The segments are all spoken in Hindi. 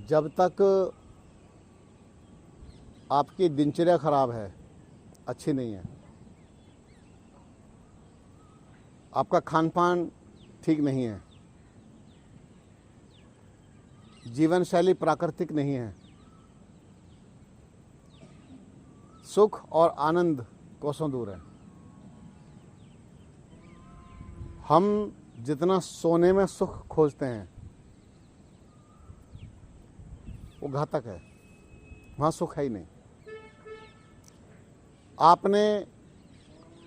जब तक आपकी दिनचर्या खराब है, अच्छी नहीं है, आपका खान पान ठीक नहीं है, जीवन शैली प्राकृतिक नहीं है, सुख और आनंद कोसों दूर है। हम जितना सोने में सुख खोजते हैं वो घातक है, वहाँ सुख है ही नहीं। आपने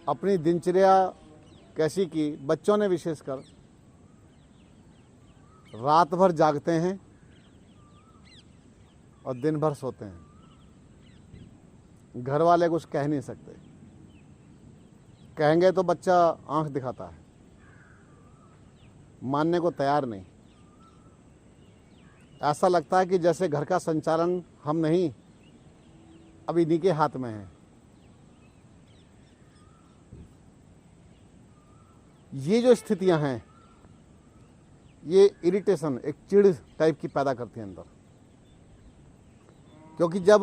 अपनी दिनचर्या कैसी की, बच्चों ने विशेषकर रात भर जागते हैं और दिन भर सोते हैं। घर वाले कुछ कह नहीं सकते, कहेंगे तो बच्चा आंख दिखाता है, मानने को तैयार नहीं। ऐसा लगता है कि जैसे घर का संचालन हम नहीं, अब इन्हीं के हाथ में है। ये जो स्थितियां हैं, ये इरिटेशन, एक चिढ़ टाइप की पैदा करती है अंदर। क्योंकि जब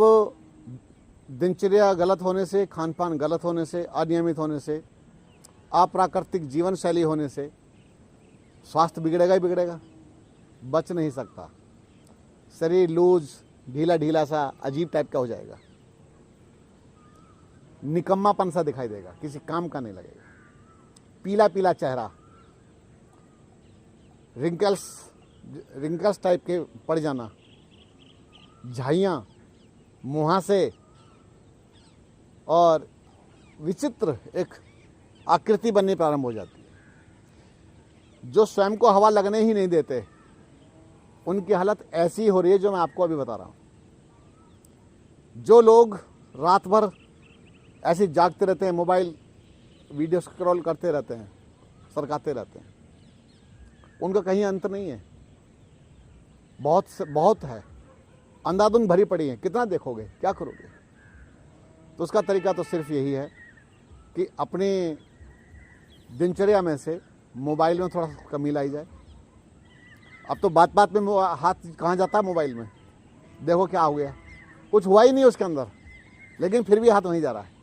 दिनचर्या गलत होने से, खान पान गलत होने से, अनियमित होने से, अप्राकृतिक जीवन शैली होने से स्वास्थ्य बिगड़ेगा ही बिगड़ेगा, बच नहीं सकता। शरीर लूज, ढीला ढीला सा, अजीब टाइप का हो जाएगा, निकम्मापन सा दिखाई देगा, किसी काम का नहीं लगेगा। पीला पीला चेहरा, रिंकल्स टाइप के पड़ जाना, झाइयाँ, मुहासे और विचित्र एक आकृति बननी प्रारंभ हो जाती है। जो स्वयं को हवा लगने ही नहीं देते, उनकी हालत ऐसी हो रही है जो मैं आपको अभी बता रहा हूँ। जो लोग रात भर ऐसे जागते रहते हैं, मोबाइल वीडियो स्क्रॉल करते रहते हैं, सरकाते रहते हैं, उनका कहीं अंत नहीं है। बहुत है, अंधाधुंध भरी पड़ी है, कितना देखोगे, क्या करोगे? तो उसका तरीका तो सिर्फ यही है कि अपनी दिनचर्या में से मोबाइल में थोड़ा कमी लाई जाए। अब तो बात बात में हाथ कहाँ जाता है मोबाइल में, देखो क्या हो गया, कुछ हुआ ही नहीं उसके अंदर, लेकिन फिर भी हाथ वहीं जा रहा है।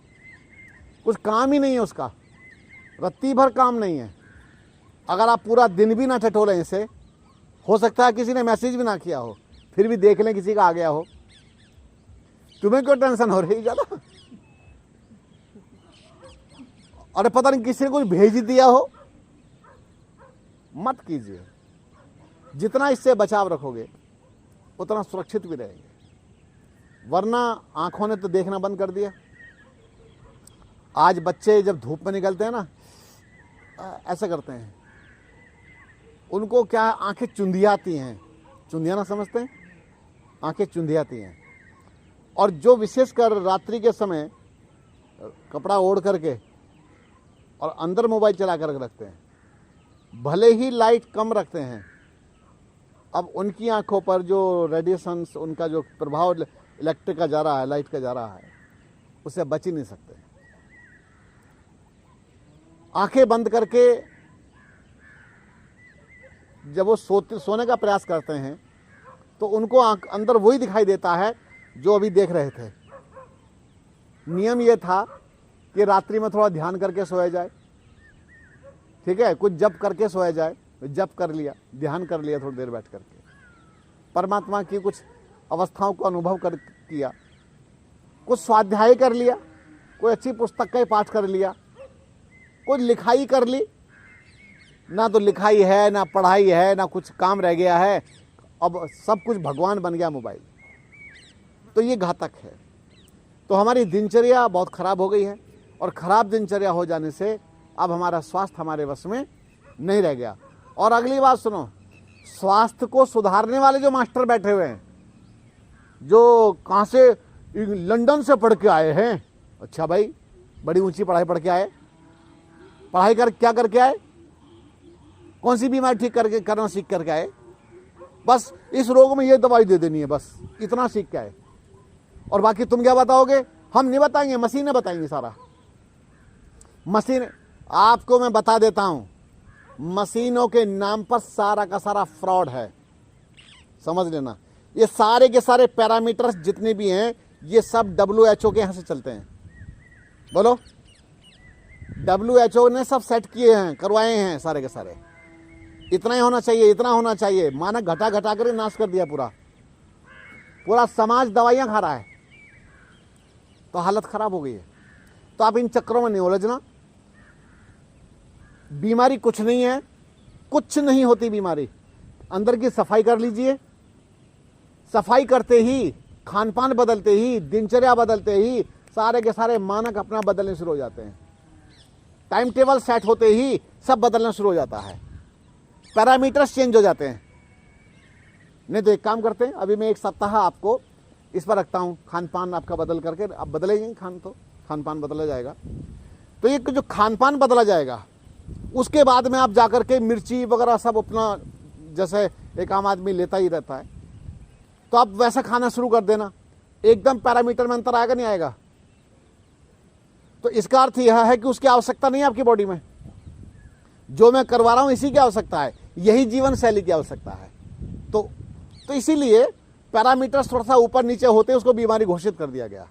कुछ काम ही नहीं है उसका, रत्ती भर काम नहीं है। अगर आप पूरा दिन भी ना ठठोलें इसे, हो सकता है किसी ने मैसेज भी ना किया हो, फिर भी देख लें किसी का आ गया हो। तुम्हें क्यों टेंशन हो रही है ज़्यादा? अरे पता नहीं किसी ने कुछ भेज दिया हो। मत कीजिए। जितना इससे बचाव रखोगे उतना सुरक्षित भी रहेंगे। वरना आंखों ने तो देखना बंद कर दिया। आज बच्चे जब धूप में निकलते हैं ना, ऐसा करते हैं, उनको क्या आंखें चुंधियाती हैं, चुंधियाना समझते हैं, आंखें चुंधियाती हैं। और जो विशेषकर रात्रि के समय कपड़ा ओढ़ करके और अंदर मोबाइल चला कर रखते हैं, भले ही लाइट कम रखते हैं, अब उनकी आंखों पर जो रेडिएशंस, उनका जो प्रभाव इलेक्ट्रिक का जा रहा है, लाइट का जा रहा है, उससे बच ही नहीं सकते। आंखें बंद करके जब वो सोने का प्रयास करते हैं तो उनको अंदर वही दिखाई देता है जो अभी देख रहे थे। नियम ये था कि रात्रि में थोड़ा ध्यान करके सोया जाए, ठीक है, कुछ जप करके सोया जाए, जप कर लिया, ध्यान कर लिया थोड़ी देर बैठ करके, परमात्मा की कुछ अवस्थाओं को अनुभव किया, कुछ स्वाध्याय कर लिया, कोई अच्छी पुस्तक का पाठ कर लिया, कुछ लिखाई कर ली। ना तो लिखाई है, ना पढ़ाई है, ना कुछ काम रह गया है, अब सब कुछ भगवान बन गया मोबाइल। तो ये घातक है। तो हमारी दिनचर्या बहुत खराब हो गई है, और खराब दिनचर्या हो जाने से अब हमारा स्वास्थ्य हमारे वश में नहीं रह गया। और अगली बात सुनो, स्वास्थ्य को सुधारने वाले जो मास्टर बैठे हुए हैं, जो कहाँ से, लंदन से पढ़ के आए हैं। अच्छा भाई, बड़ी ऊंची पढ़ाई पढ़ के आए, पढ़ाई कर क्या करके आए, कौन सी बीमारी ठीक करके करना सीख करके आए, बस इस रोग में ये दवाई दे देनी है, बस इतना सीख के आए। और बाकी तुम क्या बताओगे? हम नहीं बताएंगे, मशीनें बताएंगी सारा। मशीन, आपको मैं बता देता हूं, मशीनों के नाम पर सारा का सारा फ्रॉड है, समझ लेना। ये सारे के सारे पैरामीटर्स जितने भी हैं ये सब WHO के यहाँ से चलते हैं। बोलो, WHO ने सब सेट किए हैं, करवाए हैं सारे के सारे। इतना ही होना चाहिए, इतना होना चाहिए। मानक घटा घटा कर नाश कर दिया पूरा। पूरा समाज दवाइयां खा रहा है, तो हालत खराब हो गई है। तो आप इन चक्रों में नहीं उलझना। बीमारी कुछ नहीं है, कुछ नहीं होती बीमारी। अंदर की सफाई कर लीजिए। सफाई करते ही, खान पान बदलते ही, दिनचर्या बदलते ही सारे के सारे मानक अपना बदलने शुरू हो जाते हैं। टाइम टेबल सेट होते ही सब बदलना शुरू हो जाता है, पैरामीटर्स चेंज हो जाते हैं। नहीं तो एक काम करते हैं, अभी मैं एक सप्ताह आपको इस पर रखता हूँ, खान पान आपका बदल करके। अब बदलेंगे खान पान बदला जाएगा। तो ये जो खान पान बदला जाएगा उसके बाद में आप जाकर के मिर्ची वगैरह सब अपना, जैसे एक आम आदमी लेता ही रहता है, तो आप वैसा खाना शुरू कर देना। एकदम पैरामीटर में अंतर आएगा नहीं आएगा? तो इसका अर्थ यह है कि उसकी आवश्यकता नहीं है आपकी बॉडी में। जो मैं करवा रहा हूं इसी की आवश्यकता है, यही जीवन शैली की आवश्यकता है। तो इसीलिए पैरामीटर्स थोड़ा सा ऊपर नीचे होते उसको बीमारी घोषित कर दिया गया।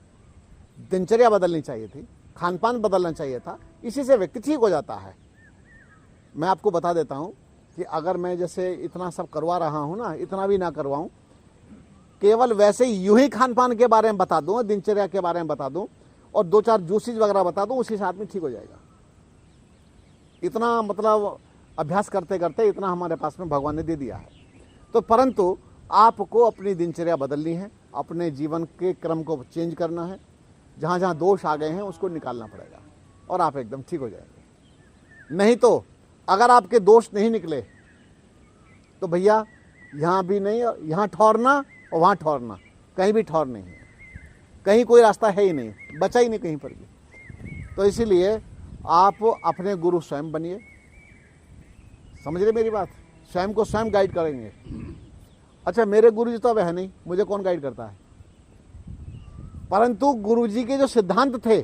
दिनचर्या बदलनी चाहिए थी, खान पान बदलना चाहिए था, इसी से व्यक्ति ठीक हो जाता है। मैं आपको बता देता हूं कि अगर मैं जैसे इतना सब करवा रहा हूं ना, इतना भी ना करवाऊं, केवल वैसे यूं ही खान पान के बारे में बता दूं, दिनचर्या के बारे में बता दूं और 2-4 जूसेज वगैरह बता दूं, उसी से आदमी ठीक हो जाएगा। इतना मतलब अभ्यास करते करते इतना हमारे पास में भगवान ने दे दिया है। तो परंतु आपको अपनी दिनचर्या बदलनी है, अपने जीवन के क्रम को चेंज करना है। जहाँ जहाँ दोष आ गए हैं उसको निकालना पड़ेगा और आप एकदम ठीक हो जाएंगे। नहीं तो अगर आपके दोष नहीं निकले तो भैया यहाँ भी नहीं, यहाँ ठहरना और वहाँ ठहरना, कहीं भी ठहर नहीं है, कहीं कोई रास्ता है ही नहीं, बचा ही नहीं कहीं पर भी। तो इसीलिए आप अपने गुरु स्वयं बनिए। समझ रहे मेरी बात? स्वयं को स्वयं गाइड करेंगे। अच्छा, मेरे गुरु जी तो अब है नहीं, मुझे कौन गाइड करता है? परंतु गुरु जी के जो सिद्धांत थे,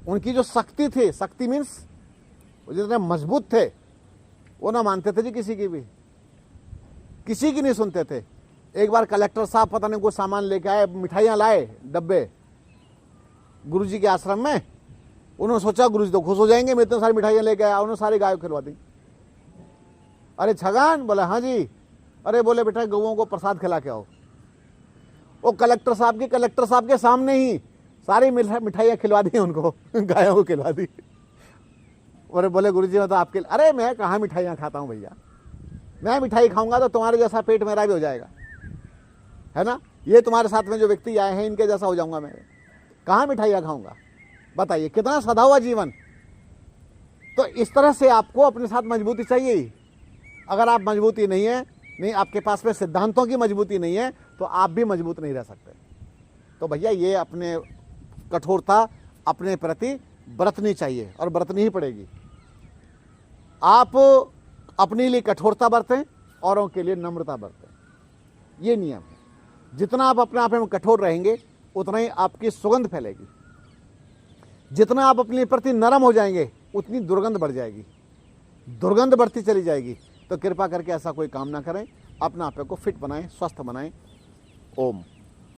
उनकी जो शक्ति थी, शक्ति मीन्स वो जितने मजबूत थे, वो ना मानते थे जी किसी की भी, किसी की नहीं सुनते थे। एक बार कलेक्टर साहब पता नहीं कुछ सामान लेके आए, मिठाइयाँ लाए डब्बे गुरु जी के आश्रम में। उन्होंने सोचा गुरु जी तो खुश हो जाएंगे, मैं इतनी सारी मिठाइयाँ लेके आया। उन्होंने सारी गायों को खिलवा दी। अरे छगन, बोला हाँ जी। अरे बोले बेटा गौओं को प्रसाद खिला के आओ। वो कलेक्टर साहब के सामने ही सारी मिठाइयाँ खिलवा दी उनको, गायों को खिलवा दी। और बोले गुरु जी मैं तो आपके, अरे मैं कहाँ मिठाइयाँ खाता हूँ भैया, मैं मिठाई खाऊंगा तो तुम्हारे जैसा पेट मेरा भी हो जाएगा, है ना। ये तुम्हारे साथ में जो व्यक्ति आए हैं इनके जैसा हो जाऊंगा मैं, कहाँ मिठाइयाँ खाऊंगा? बताइए कितना सधा हुआ जीवन। तो इस तरह से आपको अपने साथ मजबूती चाहिए ही। अगर आप मजबूती नहीं है, नहीं आपके पास में सिद्धांतों की मजबूती नहीं है, तो आप भी मजबूत नहीं रह सकते। तो भैया ये अपने कठोरता अपने प्रति बरतनी चाहिए और बरतनी ही पड़ेगी। आप अपने लिए कठोरता बरतें, औरों के लिए नम्रता बरतें, ये नियम है। जितना आप अपने आप में कठोर रहेंगे उतना ही आपकी सुगंध फैलेगी। जितना आप अपने प्रति नरम हो जाएंगे उतनी दुर्गंध बढ़ जाएगी, दुर्गंध बढ़ती चली जाएगी। तो कृपा करके ऐसा कोई काम ना करें, अपना आप को फिट बनाएं, स्वस्थ बनाएं। ओम।